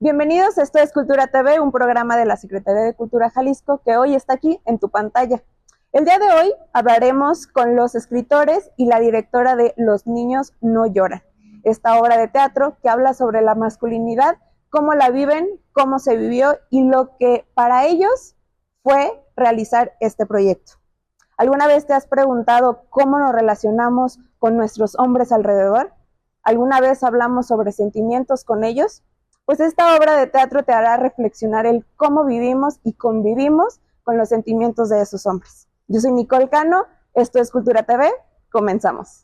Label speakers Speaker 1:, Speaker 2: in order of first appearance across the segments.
Speaker 1: Bienvenidos, esto es Cultura TV, un programa de la Secretaría de Cultura Jalisco que hoy está aquí en tu pantalla. El día de hoy hablaremos con los escritores y la directora de Los niños no lloran, esta obra de teatro que habla sobre la masculinidad, cómo la viven, cómo se vivió y lo que para ellos fue realizar este proyecto. ¿Alguna vez te has preguntado cómo nos relacionamos con nuestros hombres alrededor? ¿Alguna vez hablamos sobre sentimientos con ellos? Pues esta obra de teatro te hará reflexionar el cómo vivimos y convivimos con los sentimientos de esos hombres. Yo soy Nicole Cano, esto es Cultura TV, comenzamos.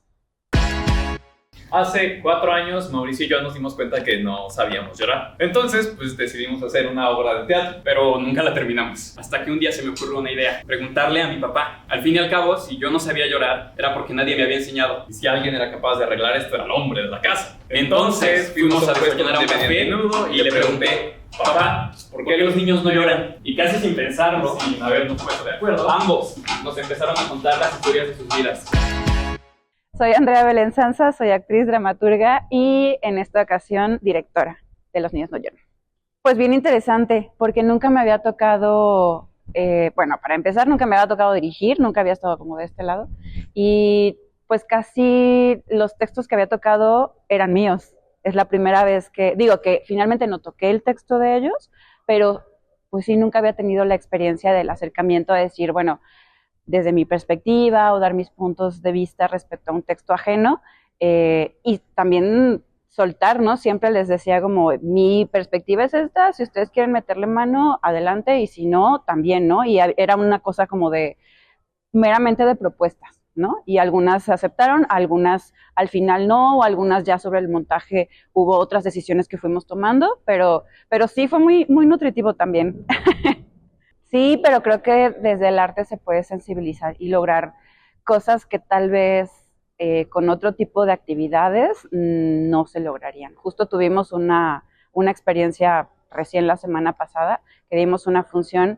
Speaker 2: Hace 4 años, Mauricio y yo nos dimos cuenta que no sabíamos llorar. Entonces, pues decidimos hacer una obra de teatro, pero nunca la terminamos. Hasta que un día se me ocurrió una idea, preguntarle a mi papá. Al fin y al cabo, si yo no sabía llorar, era porque nadie me había enseñado. Y si alguien era capaz de arreglar esto, era el hombre de la casa. Entonces, fuimos a desayunar a un café y le pregunté: papá, ¿por qué los niños no lloran? Y casi sin pensarlo, sin habernos puesto de acuerdo, ambos nos empezaron a contar las historias de sus vidas.
Speaker 3: Soy Andrea Belén Sanza, soy actriz, dramaturga y en esta ocasión directora de Los niños no lloran. Pues bien interesante, porque nunca me había tocado, para empezar nunca me había tocado dirigir, nunca había estado como de este lado y pues casi los textos que había tocado eran míos. Es la primera vez que finalmente no toqué el texto de ellos, pero pues sí, nunca había tenido la experiencia del acercamiento a decir, bueno, desde mi perspectiva o dar mis puntos de vista respecto a un texto ajeno y también soltar, ¿no? Siempre les decía como, mi perspectiva es esta, si ustedes quieren meterle mano, adelante, y si no, también, ¿no? Y era una cosa como de, meramente de propuestas, ¿no? Y algunas aceptaron, algunas al final no, o algunas ya sobre el montaje hubo otras decisiones que fuimos tomando, pero sí fue muy, muy nutritivo también. Sí, pero creo que desde el arte se puede sensibilizar y lograr cosas que tal vez con otro tipo de actividades no se lograrían. Justo tuvimos una experiencia recién la semana pasada, que dimos una función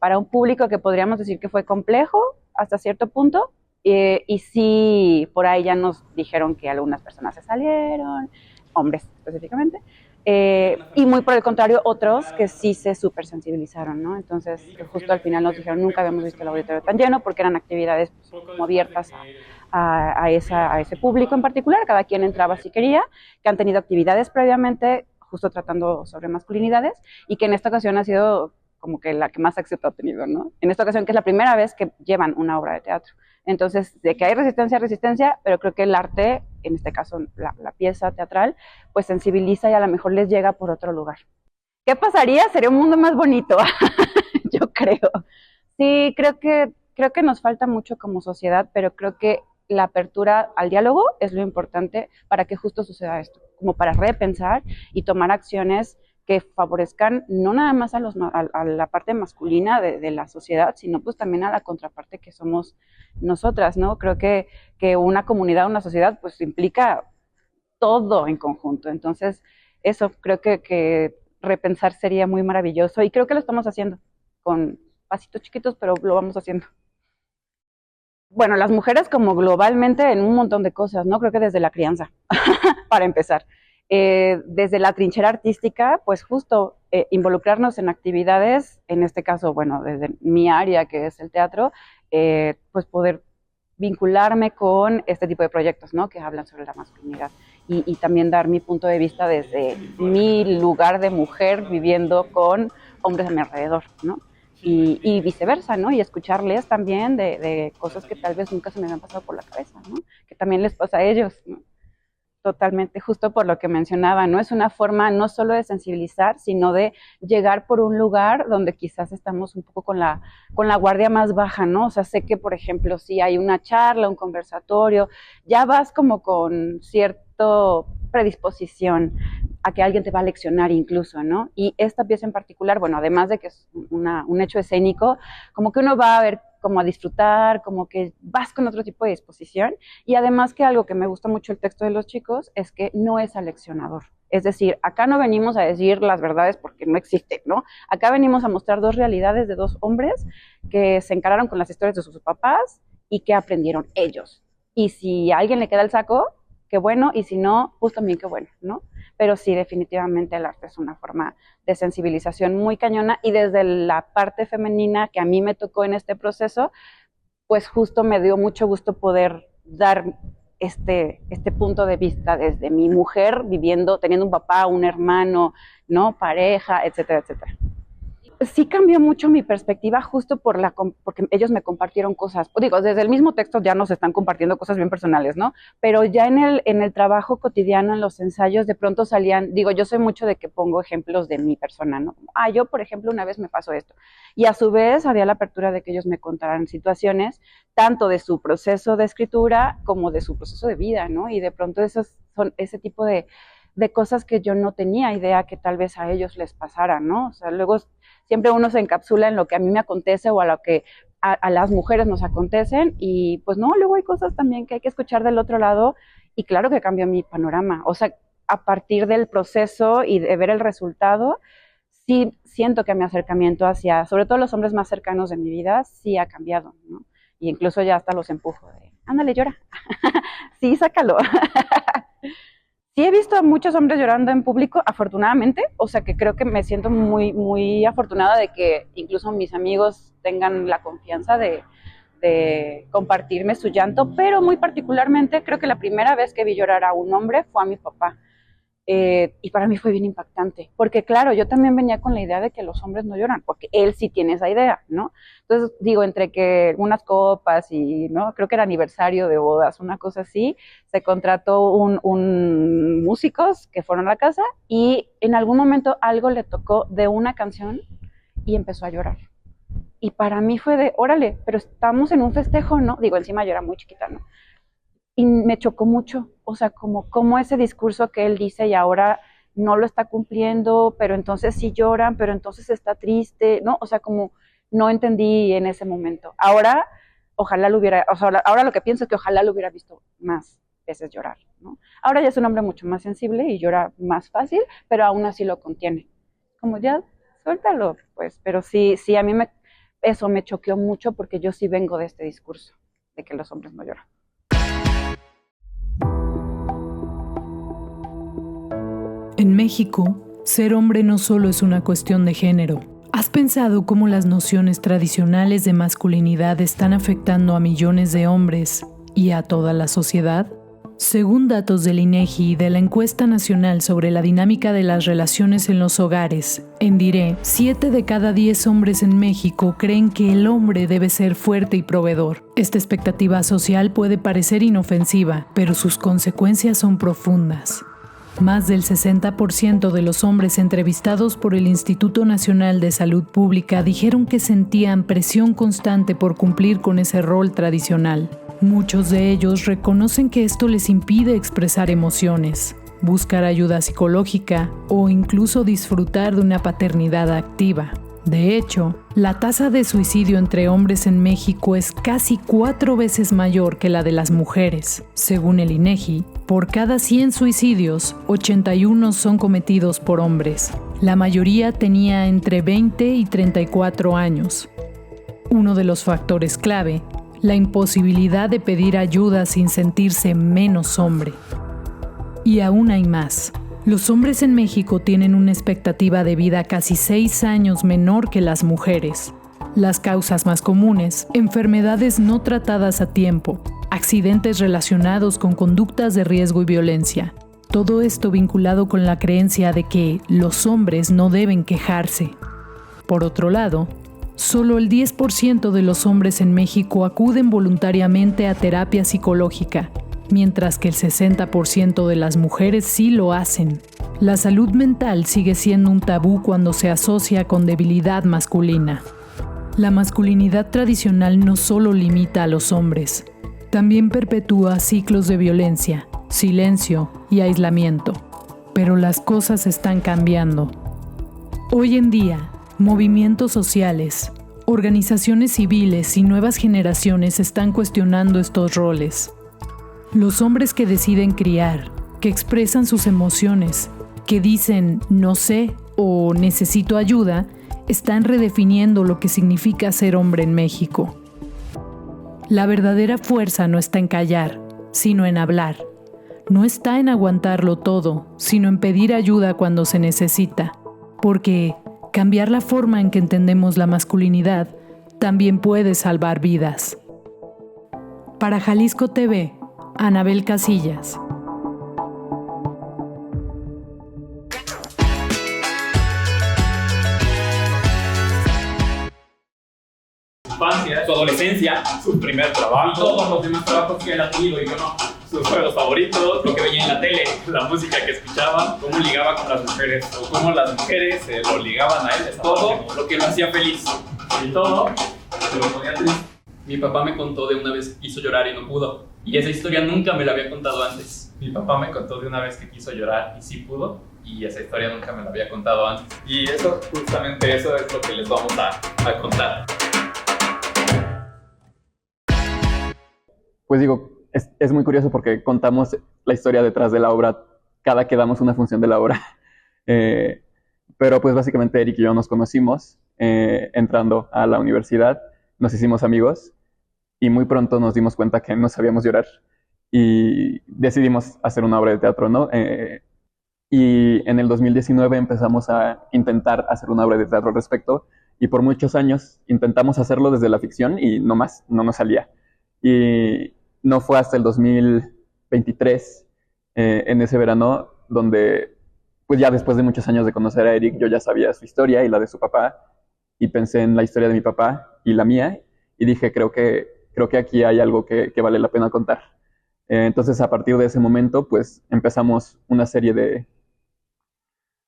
Speaker 3: para un público que podríamos decir que fue complejo hasta cierto punto, y sí, por ahí ya nos dijeron que algunas personas se salieron, hombres específicamente, y muy por el contrario, otros que sí se súper sensibilizaron, ¿no? Entonces, justo al final nos dijeron, nunca habíamos visto el auditorio tan lleno, porque eran actividades pues, como abiertas a ese público en particular, cada quien entraba si quería, que han tenido actividades previamente, justo tratando sobre masculinidades, y que en esta ocasión ha sido como que la que más éxito ha tenido, ¿no? En esta ocasión que es la primera vez que llevan una obra de teatro. Entonces, de que hay resistencia, pero creo que el arte, en este caso la pieza teatral, pues sensibiliza y a lo mejor les llega por otro lugar. ¿Qué pasaría? Sería un mundo más bonito, yo creo. Sí, creo que nos falta mucho como sociedad, pero creo que la apertura al diálogo es lo importante para que justo suceda esto, como para repensar y tomar acciones que favorezcan no nada más a la parte masculina de la sociedad, sino pues también a la contraparte que somos nosotras, ¿no? Creo que una comunidad, una sociedad, pues implica todo en conjunto. Entonces, eso creo que repensar sería muy maravilloso y creo que lo estamos haciendo con pasitos chiquitos, pero lo vamos haciendo. Bueno, las mujeres como globalmente en un montón de cosas, ¿no? Creo que desde la crianza, para empezar. Desde la trinchera artística, pues justo involucrarnos en actividades, en este caso, bueno, desde mi área que es el teatro, pues poder vincularme con este tipo de proyectos, ¿no? Que hablan sobre la masculinidad y también dar mi punto de vista desde mi lugar de mujer viviendo con hombres a mi alrededor, ¿no? Y viceversa, ¿no? Y escucharles también de cosas que tal vez nunca se me habían pasado por la cabeza, ¿no? Que también les pasa a ellos, ¿no? Totalmente, justo por lo que mencionaba, ¿no? Es una forma no solo de sensibilizar, sino de llegar por un lugar donde quizás estamos un poco con la guardia más baja, ¿no? O sea, sé que, por ejemplo, si hay una charla, un conversatorio, ya vas como con cierta predisposición a que alguien te va a leccionar incluso, ¿no? Y esta pieza en particular, bueno, además de que es un hecho escénico, como que uno va a ver, como a disfrutar, como que vas con otro tipo de disposición, y además que algo que me gusta mucho el texto de los chicos es que no es aleccionador. Es decir, acá no venimos a decir las verdades porque no existen, ¿no? Acá venimos a mostrar dos realidades de dos hombres que se encararon con las historias de sus papás y que aprendieron ellos. Y si a alguien le queda el saco, qué bueno, y si no, pues también qué bueno, ¿no? Pero sí, definitivamente el arte es una forma de sensibilización muy cañona, y desde la parte femenina que a mí me tocó en este proceso, pues justo me dio mucho gusto poder dar este punto de vista desde mi mujer viviendo, teniendo un papá, un hermano, ¿no? Pareja, etcétera, etcétera. Sí cambió mucho mi perspectiva justo porque ellos me compartieron cosas. Digo, desde el mismo texto ya nos están compartiendo cosas bien personales, ¿no? Pero ya en el trabajo cotidiano, en los ensayos, de pronto salían, digo, yo soy mucho de que pongo ejemplos de mi persona, ¿no? Yo, por ejemplo, una vez me pasó esto. Y a su vez había la apertura de que ellos me contaran situaciones, tanto de su proceso de escritura como de su proceso de vida, ¿no? Y de pronto esos son ese tipo de cosas que yo no tenía idea que tal vez a ellos les pasaran, ¿no? O sea, luego siempre uno se encapsula en lo que a mí me acontece o a lo que a las mujeres nos acontecen, y pues no, luego hay cosas también que hay que escuchar del otro lado, y claro que cambió mi panorama. O sea, a partir del proceso y de ver el resultado, sí siento que mi acercamiento hacia, sobre todo los hombres más cercanos de mi vida, sí ha cambiado, ¿no? Y incluso ya hasta los empujo de, ándale, llora. Sí, sácalo. Sí he visto a muchos hombres llorando en público, afortunadamente, o sea que creo que me siento muy, muy afortunada de que incluso mis amigos tengan la confianza de compartirme su llanto, pero muy particularmente creo que la primera vez que vi llorar a un hombre fue a mi papá. Y para mí fue bien impactante, porque claro, yo también venía con la idea de que los hombres no lloran, porque él sí tiene esa idea, ¿no? Entonces, digo, entre que unas copas y, ¿no? Creo que era aniversario de bodas, una cosa así, se contrató un músicos que fueron a la casa, y en algún momento algo le tocó de una canción y empezó a llorar. Y para mí fue de, órale, pero estamos en un festejo, ¿no? Digo, encima yo era muy chiquita, ¿no? Y me chocó mucho, o sea, como ese discurso que él dice y ahora no lo está cumpliendo, pero entonces sí lloran, pero entonces está triste, ¿no? O sea, como no entendí en ese momento. Ahora, ojalá lo hubiera, o sea, ahora lo que pienso es que ojalá lo hubiera visto más veces llorar, ¿no? Ahora ya es un hombre mucho más sensible y llora más fácil, pero aún así lo contiene. Como ya, suéltalo, pues, pero sí, a mí eso me choqueó mucho, porque yo sí vengo de este discurso de que los hombres no lloran.
Speaker 4: En México, ser hombre no solo es una cuestión de género. ¿Has pensado cómo las nociones tradicionales de masculinidad están afectando a millones de hombres y a toda la sociedad? Según datos del INEGI y de la Encuesta Nacional sobre la Dinámica de las Relaciones en los Hogares, ENDIRE, 7 de cada 10 hombres en México creen que el hombre debe ser fuerte y proveedor. Esta expectativa social puede parecer inofensiva, pero sus consecuencias son profundas. Más del 60% de los hombres entrevistados por el Instituto Nacional de Salud Pública dijeron que sentían presión constante por cumplir con ese rol tradicional. Muchos de ellos reconocen que esto les impide expresar emociones, buscar ayuda psicológica o incluso disfrutar de una paternidad activa. De hecho, la tasa de suicidio entre hombres en México es casi 4 veces mayor que la de las mujeres. Según el INEGI, por cada 100 suicidios, 81 son cometidos por hombres. La mayoría tenía entre 20 y 34 años. Uno de los factores clave, la imposibilidad de pedir ayuda sin sentirse menos hombre. Y aún hay más. Los hombres en México tienen una expectativa de vida casi 6 años menor que las mujeres. Las causas más comunes: enfermedades no tratadas a tiempo, accidentes relacionados con conductas de riesgo y violencia. Todo esto vinculado con la creencia de que los hombres no deben quejarse. Por otro lado, solo el 10% de los hombres en México acuden voluntariamente a terapia psicológica, mientras que el 60% de las mujeres sí lo hacen. La salud mental sigue siendo un tabú cuando se asocia con debilidad masculina. La masculinidad tradicional no solo limita a los hombres, también perpetúa ciclos de violencia, silencio y aislamiento. Pero las cosas están cambiando. Hoy en día, movimientos sociales, organizaciones civiles y nuevas generaciones están cuestionando estos roles. Los hombres que deciden criar, que expresan sus emociones, que dicen no sé o necesito ayuda, están redefiniendo lo que significa ser hombre en México. La verdadera fuerza no está en callar, sino en hablar. no está en aguantarlo todo, sino en pedir ayuda cuando se necesita, porque cambiar la forma en que entendemos la masculinidad también puede salvar vidas. Para Jalisco TV, Anabel Casillas.
Speaker 2: Infancia, su adolescencia, su primer trabajo, todos los demás trabajos que él ha tenido y yo no, sus juegos favoritos, lo que veía en la tele, la música que escuchaba, cómo ligaba con las mujeres o cómo las mujeres lo ligaban a él, todo lo que lo hacía feliz y todo se lo ponía triste. Mi papá me contó de una vez que quiso llorar y no pudo, y esa historia nunca me la había contado antes. Mi papá me contó de una vez que quiso llorar y sí pudo, y esa historia nunca me la había contado antes. Y eso, justamente eso es lo que les vamos a contar.
Speaker 5: Pues digo, es muy curioso porque contamos la historia detrás de la obra cada que damos una función de la obra. Pero pues básicamente Eric y yo nos conocimos entrando a la universidad, nos hicimos amigos y muy pronto nos dimos cuenta que no sabíamos llorar y decidimos hacer una obra de teatro, ¿no? Y en el 2019 empezamos a intentar hacer una obra de teatro al respecto y por muchos años intentamos hacerlo desde la ficción y no nos salía. Y no fue hasta el 2023, en ese verano, donde pues ya después de muchos años de conocer a Eric, yo ya sabía su historia y la de su papá, y pensé en la historia de mi papá y la mía, y dije, creo que aquí hay algo que vale la pena contar. Entonces, a partir de ese momento, pues empezamos una serie de,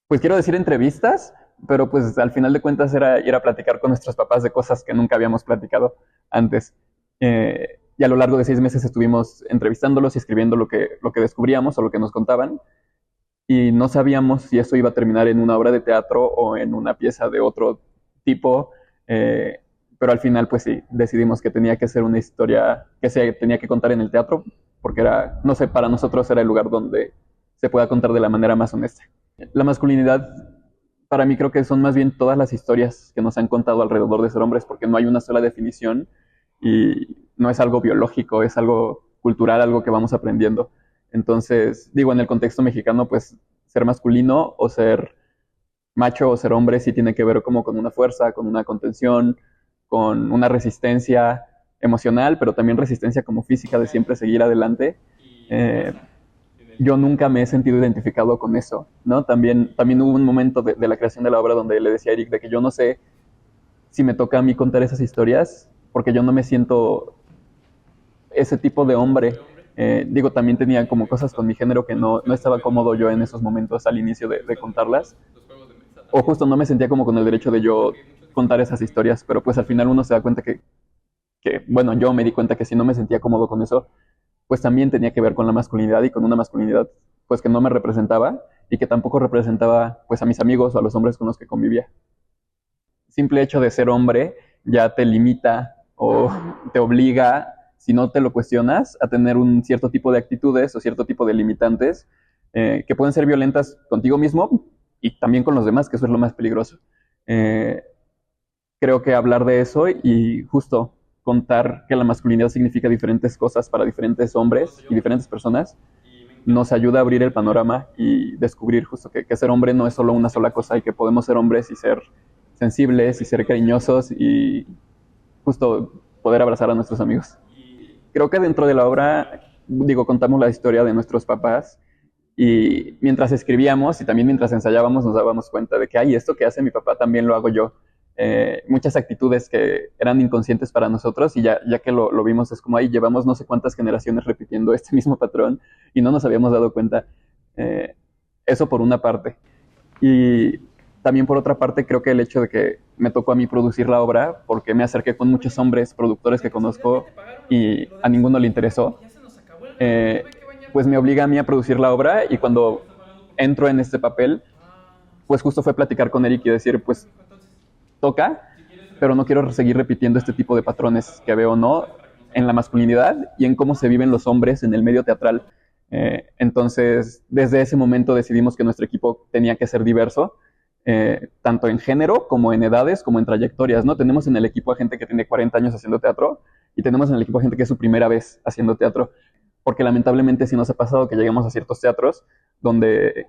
Speaker 5: pues quiero decir entrevistas, pero pues al final de cuentas era ir a platicar con nuestros papás de cosas que nunca habíamos platicado antes. Y a lo largo de 6 meses estuvimos entrevistándolos y escribiendo lo que descubríamos o lo que nos contaban. Y no sabíamos si eso iba a terminar en una obra de teatro o en una pieza de otro tipo. Pero al final, pues sí, decidimos que tenía que ser una historia que se tenía que contar en el teatro, porque era, no sé, para nosotros era el lugar donde se pueda contar de la manera más honesta. La masculinidad, para mí creo que son más bien todas las historias que nos han contado alrededor de ser hombres, porque no hay una sola definición y no es algo biológico, es algo cultural, algo que vamos aprendiendo. Entonces, digo, en el contexto mexicano, pues ser masculino o ser macho o ser hombre sí tiene que ver como con una fuerza, con una contención, con una resistencia emocional, pero también resistencia como física de siempre seguir adelante. Yo nunca me he sentido identificado con eso, ¿no? También hubo un momento de la creación de la obra donde le decía a Eric de que yo no sé si me toca a mí contar esas historias, porque yo no me siento ese tipo de hombre. Digo, también tenía como cosas con mi género que no estaba cómodo yo en esos momentos al inicio de contarlas. O justo no me sentía como con el derecho de yo contar esas historias, pero pues al final uno se da cuenta que bueno, yo me di cuenta que si no me sentía cómodo con eso, pues también tenía que ver con la masculinidad y con una masculinidad pues que no me representaba y que tampoco representaba pues a mis amigos o a los hombres con los que convivía. Simple hecho de ser hombre ya te limita o te obliga, si no te lo cuestionas, a tener un cierto tipo de actitudes o cierto tipo de limitantes que pueden ser violentas contigo mismo y también con los demás, que eso es lo más peligroso. Creo que hablar de eso y justo contar que la masculinidad significa diferentes cosas para diferentes hombres y diferentes personas nos ayuda a abrir el panorama y descubrir justo que ser hombre no es solo una sola cosa y que podemos ser hombres y ser sensibles y ser cariñosos y justo poder abrazar a nuestros amigos. Creo que dentro de la obra, digo, contamos la historia de nuestros papás y mientras escribíamos y también mientras ensayábamos nos dábamos cuenta de que, ay, esto que hace mi papá también lo hago yo. Muchas actitudes que eran inconscientes para nosotros y ya que lo vimos es como, ahí llevamos no sé cuántas generaciones repitiendo este mismo patrón y no nos habíamos dado cuenta. Eso por una parte. Y también por otra parte creo que el hecho de que me tocó a mí producir la obra, porque me acerqué con muchos hombres, productores que conozco y a ninguno le interesó, pues me obliga a mí a producir la obra y cuando entro en este papel, pues justo fue platicar con Eric y decir, pues toca, pero no quiero seguir repitiendo este tipo de patrones que veo, ¿no? En la masculinidad y en cómo se viven los hombres en el medio teatral. Entonces, desde ese momento decidimos que nuestro equipo tenía que ser diverso, tanto en género, como en edades, como en trayectorias, ¿no? Tenemos en el equipo a gente que tiene 40 años haciendo teatro y tenemos en el equipo a gente que es su primera vez haciendo teatro. porque lamentablemente sí nos ha pasado que llegamos a ciertos teatros donde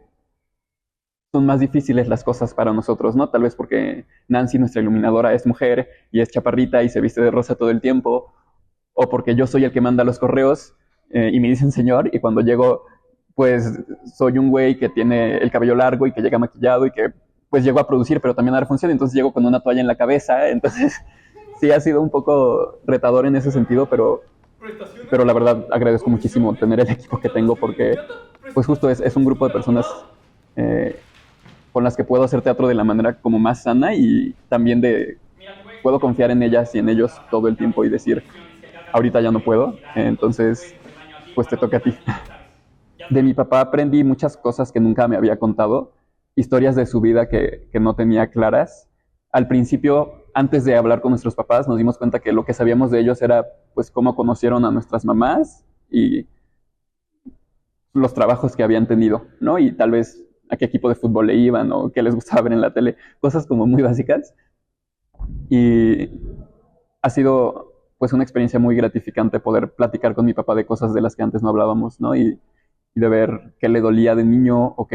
Speaker 5: son más difíciles las cosas para nosotros, ¿no? Tal vez porque Nancy, nuestra iluminadora, es mujer y es chaparrita y se viste de rosa todo el tiempo, o porque yo soy el que manda los correos y me dicen señor, y cuando llego, pues soy un güey que tiene el cabello largo y que llega maquillado y que pues llego a producir, pero también a dar función, entonces llego con una toalla en la cabeza, entonces sí ha sido un poco retador en ese sentido, pero la verdad agradezco muchísimo tener el equipo que tengo porque pues justo es un grupo de personas con las que puedo hacer teatro de la manera como más sana y también puedo confiar en ellas y en ellos todo el tiempo y decir, ahorita ya no puedo, entonces pues te toca a ti. De mi papá aprendí muchas cosas que nunca me había contado, historias de su vida que no tenía claras. Al principio, antes de hablar con nuestros papás, nos dimos cuenta que lo que sabíamos de ellos era pues cómo conocieron a nuestras mamás y los trabajos que habían tenido, ¿no? Y tal vez a qué equipo de fútbol le iban o qué les gustaba ver en la tele, cosas como muy básicas. Y ha sido pues una experiencia muy gratificante poder platicar con mi papá de cosas de las que antes no hablábamos, ¿no? Y de ver qué le dolía de niño o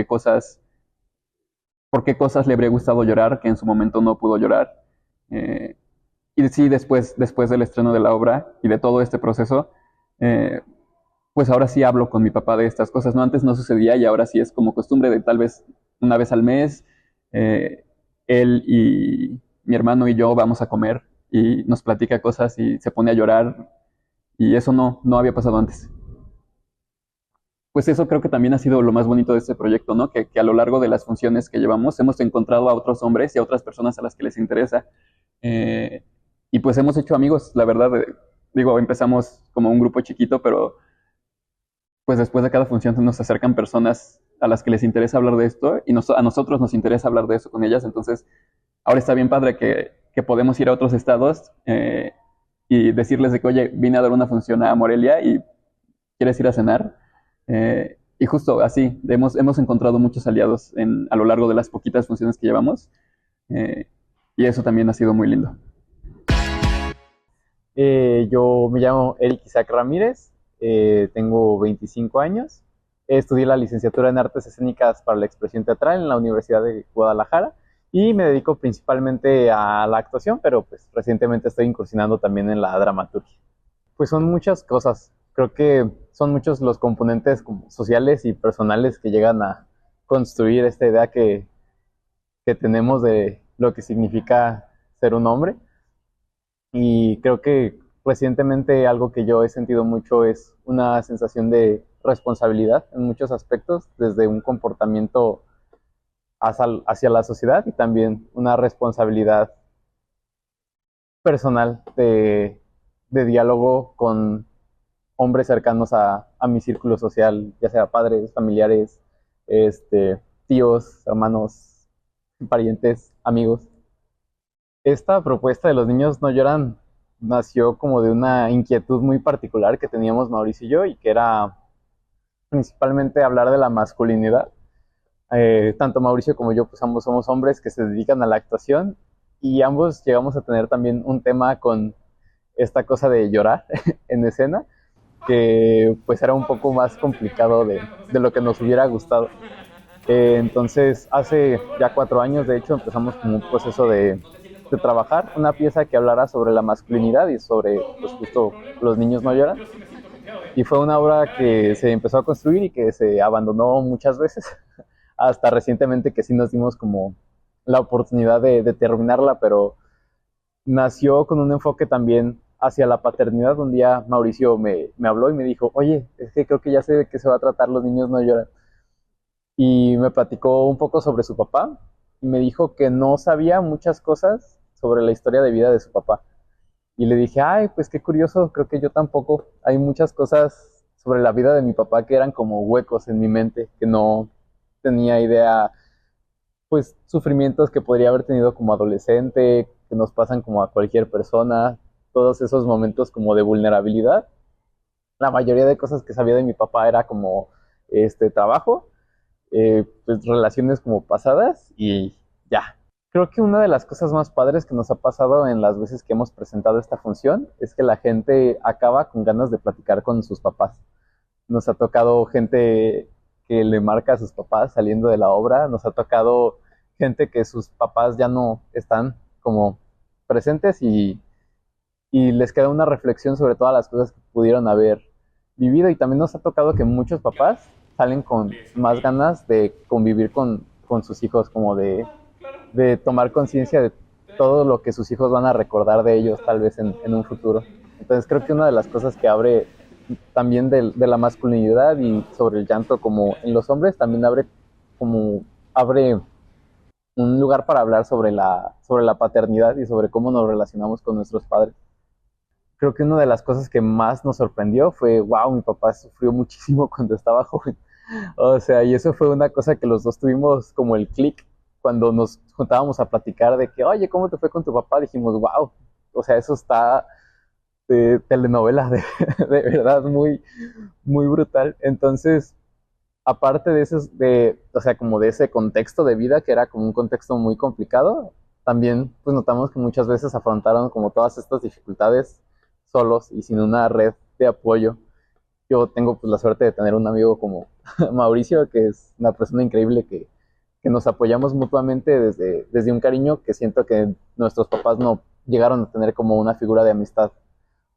Speaker 5: por qué cosas le habría gustado llorar que en su momento no pudo llorar. Y sí, después del estreno de la obra y de todo este proceso, pues ahora sí hablo con mi papá de estas cosas, ¿no? Antes no sucedía y ahora sí es como costumbre de tal vez una vez al mes, él y mi hermano y yo vamos a comer y nos platica cosas y se pone a llorar y eso no había pasado antes. Pues eso creo que también ha sido lo más bonito de este proyecto, ¿no? Que a lo largo de las funciones que llevamos hemos encontrado a otros hombres y a otras personas a las que les interesa. Y pues hemos hecho amigos, la verdad. Digo, empezamos como un grupo chiquito, pero pues después de cada función nos acercan personas a las que les interesa hablar de esto y a nosotros nos interesa hablar de eso con ellas. Entonces, ahora está bien padre que podemos ir a otros estados y decirles de que, oye, vine a dar una función a Morelia y ¿quieres ir a cenar? Y justo así, hemos encontrado muchos aliados a lo largo de las poquitas funciones que llevamos y eso también ha sido muy lindo.
Speaker 6: Yo me llamo Eric Isaac Ramírez, tengo 25 años, estudié la licenciatura en Artes Escénicas para la Expresión Teatral en la Universidad de Guadalajara y me dedico principalmente a la actuación, pero pues recientemente estoy incursionando también en la dramaturgia. Pues son muchas cosas. Creo que son muchos los componentes como sociales y personales que llegan a construir esta idea que tenemos de lo que significa ser un hombre. Y creo que recientemente algo que yo he sentido mucho es una sensación de responsabilidad en muchos aspectos, desde un comportamiento hacia la sociedad y también una responsabilidad personal de diálogo con hombres cercanos a mi círculo social, ya sea padres, familiares, tíos, hermanos, parientes, amigos. Esta propuesta de Los Niños No Lloran nació como de una inquietud muy particular que teníamos Mauricio y yo, y que era principalmente hablar de la masculinidad. Tanto Mauricio como yo, pues ambos somos hombres que se dedican a la actuación, y ambos llegamos a tener también un tema con esta cosa de llorar en escena, que pues era un poco más complicado de lo que nos hubiera gustado. Entonces hace ya 4 años de hecho empezamos como un proceso de trabajar una pieza que hablara sobre la masculinidad y sobre pues justo Los Niños No Lloran, y fue una obra que se empezó a construir y que se abandonó muchas veces hasta recientemente que sí nos dimos como la oportunidad de terminarla, pero nació con un enfoque también hacia la paternidad. Un día Mauricio me habló y me dijo, oye, es que creo que ya sé de qué se va a tratar Los Niños No Lloran. Y me platicó un poco sobre su papá y me dijo que no sabía muchas cosas sobre la historia de vida de su papá. Y le dije, ay, pues qué curioso, creo que yo tampoco. Hay muchas cosas sobre la vida de mi papá que eran como huecos en mi mente, que no tenía idea, pues sufrimientos que podría haber tenido como adolescente, que nos pasan como a cualquier persona, todos esos momentos como de vulnerabilidad. La mayoría de cosas que sabía de mi papá era como trabajo, pues relaciones como pasadas y ya. Creo que una de las cosas más padres que nos ha pasado en las veces que hemos presentado esta función es que la gente acaba con ganas de platicar con sus papás. nos ha tocado gente que le marca a sus papás saliendo de la obra, nos ha tocado gente que sus papás ya no están como presentes y les queda una reflexión sobre todas las cosas que pudieron haber vivido, y también nos ha tocado que muchos papás salen con más ganas de convivir con sus hijos, como de tomar conciencia de todo lo que sus hijos van a recordar de ellos tal vez en un futuro. Entonces creo que una de las cosas que abre también de la masculinidad y sobre el llanto como en los hombres, también abre un lugar para hablar sobre la paternidad y sobre cómo nos relacionamos con nuestros padres. Creo que una de las cosas que más nos sorprendió fue, wow, mi papá sufrió muchísimo cuando estaba joven. O sea, y eso fue una cosa que los dos tuvimos como el clic cuando nos juntábamos a platicar de que, oye, ¿cómo te fue con tu papá? Dijimos, wow, o sea, eso está de telenovela, de verdad, muy, muy brutal. Entonces, aparte de eso, o sea, como de ese contexto de vida, que era como un contexto muy complicado, también pues notamos que muchas veces afrontaron como todas estas dificultades solos y sin una red de apoyo. Yo tengo pues la suerte de tener un amigo como Mauricio, que es una persona increíble que nos apoyamos mutuamente desde un cariño que siento que nuestros papás no llegaron a tener como una figura de amistad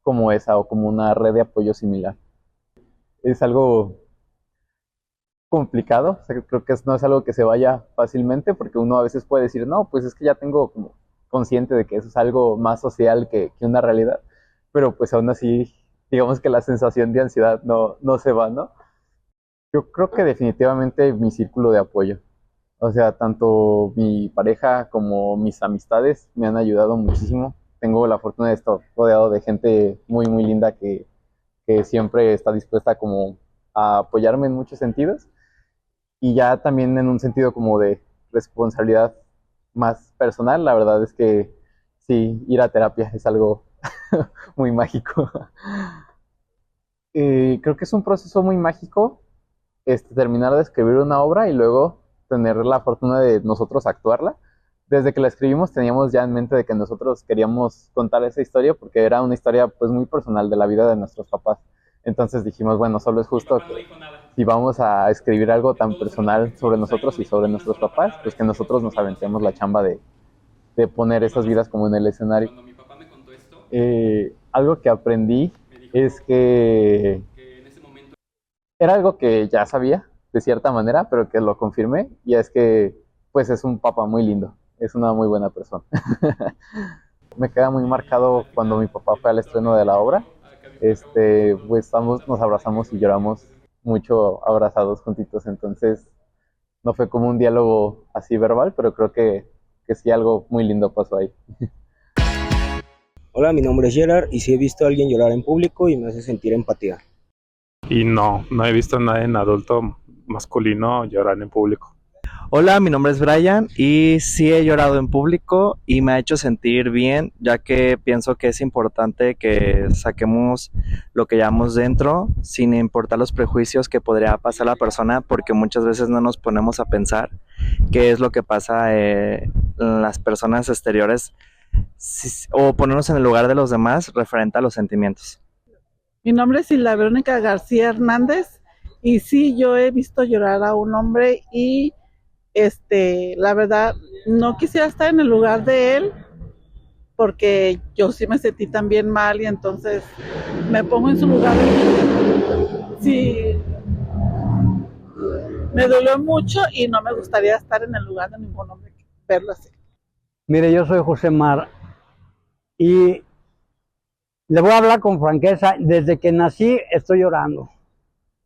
Speaker 6: como esa o como una red de apoyo similar. Es algo complicado, o sea, creo que no es algo que se vaya fácilmente, porque uno a veces puede decir, no, pues es que ya tengo como consciente de que eso es algo más social que una realidad, pero pues aún así, digamos que la sensación de ansiedad no se va, ¿no? Yo creo que definitivamente mi círculo de apoyo, o sea, tanto mi pareja como mis amistades me han ayudado muchísimo. Tengo la fortuna de estar rodeado de gente muy, muy linda que siempre está dispuesta como a apoyarme en muchos sentidos, y ya también en un sentido como de responsabilidad más personal. La verdad es que sí, ir a terapia es algo muy mágico. Creo que es un proceso muy mágico terminar de escribir una obra y luego tener la fortuna de nosotros actuarla. Desde que la escribimos teníamos ya en mente de que nosotros queríamos contar esa historia, porque era una historia pues muy personal de la vida de nuestros papás. Entonces dijimos, bueno, solo es justo que si vamos a escribir algo tan personal sobre nosotros y sobre nuestros papás, pues que nosotros nos aventemos la chamba de poner esas vidas como en el escenario. Algo que aprendí es que era algo que ya sabía de cierta manera, pero que lo confirmé, y es que pues es un papá muy lindo, es una muy buena persona. Me queda muy marcado cuando mi papá fue al estreno de la obra. Pues ambos nos abrazamos y lloramos mucho abrazados juntitos, entonces no fue como un diálogo así verbal, pero creo que sí algo muy lindo pasó ahí.
Speaker 7: Hola, mi nombre es Gerard y sí he visto a alguien llorar en público y me hace sentir empatía.
Speaker 8: Y no he visto a nadie en adulto masculino llorar en público.
Speaker 9: Hola, mi nombre es Brian y sí he llorado en público y me ha hecho sentir bien, ya que pienso que es importante que saquemos lo que llevamos dentro sin importar los prejuicios que podría pasar la persona, porque muchas veces no nos ponemos a pensar qué es lo que pasa en las personas exteriores o ponernos en el lugar de los demás referente a los sentimientos.
Speaker 10: Mi nombre es Hilda Verónica García Hernández y sí, yo he visto llorar a un hombre y la verdad no quisiera estar en el lugar de él, porque yo sí me sentí también mal y entonces me pongo en su lugar. Sí, me dolió mucho y no me gustaría estar en el lugar de ningún hombre, verlo así.
Speaker 11: Mire, yo soy José Mar y le voy a hablar con franqueza. Desde que nací estoy llorando.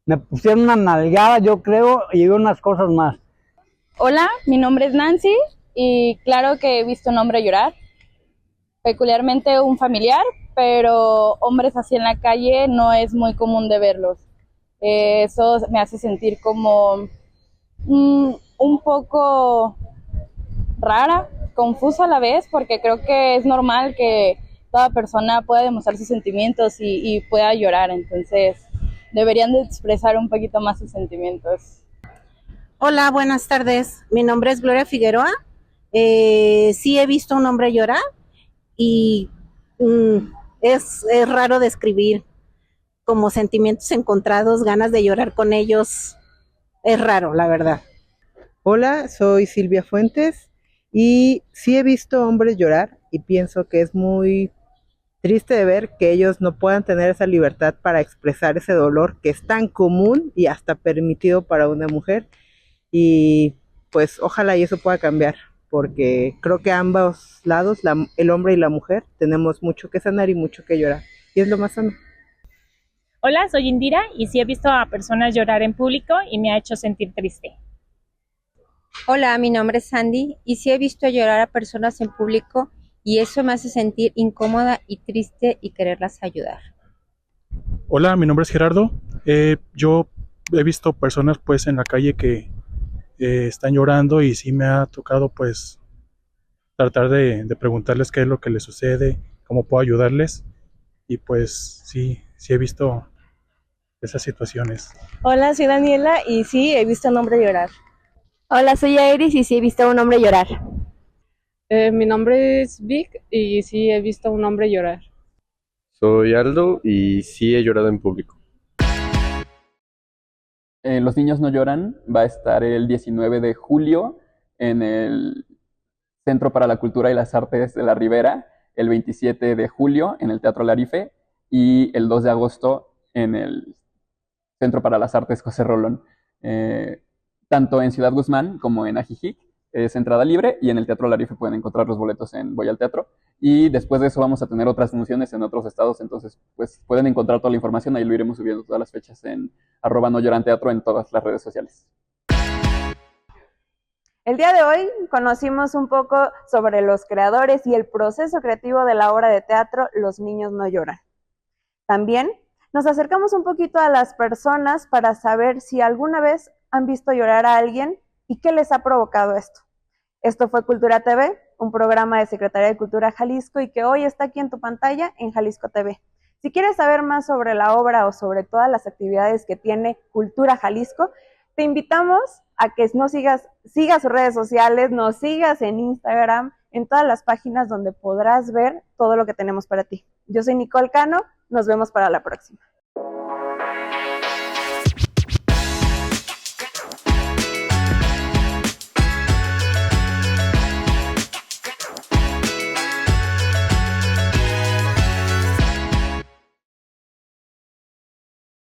Speaker 11: Me pusieron una nalgada, yo creo, y unas cosas más.
Speaker 12: Hola, mi nombre es Nancy y claro que he visto un hombre llorar, peculiarmente un familiar, pero hombres así en la calle no es muy común de verlos. Eso me hace sentir como un poco rara, confusa a la vez, porque creo que es normal que toda persona pueda demostrar sus sentimientos y pueda llorar, entonces deberían de expresar un poquito más sus sentimientos.
Speaker 13: Hola, buenas tardes. Mi nombre es Gloria Figueroa. Sí he visto a un hombre llorar y es raro describir como sentimientos encontrados, ganas de llorar con ellos. Es raro, la verdad.
Speaker 14: Hola, soy Silvia Fuentes y sí he visto hombres llorar y pienso que es muy triste de ver que ellos no puedan tener esa libertad para expresar ese dolor que es tan común y hasta permitido para una mujer. Y pues ojalá y eso pueda cambiar, porque creo que a ambos lados, el hombre y la mujer, tenemos mucho que sanar y mucho que llorar. Y es lo más sano.
Speaker 15: Hola, soy Indira y sí he visto a personas llorar en público y me ha hecho sentir triste.
Speaker 16: Hola, mi nombre es Sandy y sí he visto llorar a personas en público y eso me hace sentir incómoda y triste y quererlas ayudar.
Speaker 17: Hola, mi nombre es Gerardo. Yo he visto personas pues en la calle que están llorando y sí me ha tocado pues tratar de preguntarles qué es lo que les sucede, cómo puedo ayudarles y pues sí he visto esas situaciones.
Speaker 18: Hola, soy Daniela y sí he visto a un hombre llorar.
Speaker 19: Hola, soy Iris y sí he visto a un hombre llorar.
Speaker 20: Mi nombre es Vic y sí he visto a un hombre llorar.
Speaker 21: Soy Aldo y sí he llorado en público.
Speaker 5: Los Niños No Lloran va a estar el 19 de julio en el Centro para la Cultura y las Artes de la Ribera, el 27 de julio en el Teatro Larife y el 2 de agosto en el Centro para las Artes José Rolón. Tanto en Ciudad Guzmán como en Ajijic es entrada libre y en el Teatro Larife pueden encontrar los boletos en Voy al Teatro. Y después de eso vamos a tener otras funciones en otros estados, entonces pues pueden encontrar toda la información, ahí lo iremos subiendo todas las fechas en @noyoranteatro en todas las redes sociales.
Speaker 1: El día de hoy conocimos un poco sobre los creadores y el proceso creativo de la obra de teatro Los Niños No Lloran. También nos acercamos un poquito a las personas para saber si alguna vez han visto llorar a alguien y qué les ha provocado esto. Esto fue Cultura TV, un programa de Secretaría de Cultura Jalisco y que hoy está aquí en tu pantalla en Jalisco TV. Si quieres saber más sobre la obra o sobre todas las actividades que tiene Cultura Jalisco, te invitamos a que sigas sus redes sociales, nos sigas en Instagram, en todas las páginas donde podrás ver todo lo que tenemos para ti. Yo soy Nicole Cano, nos vemos para la próxima.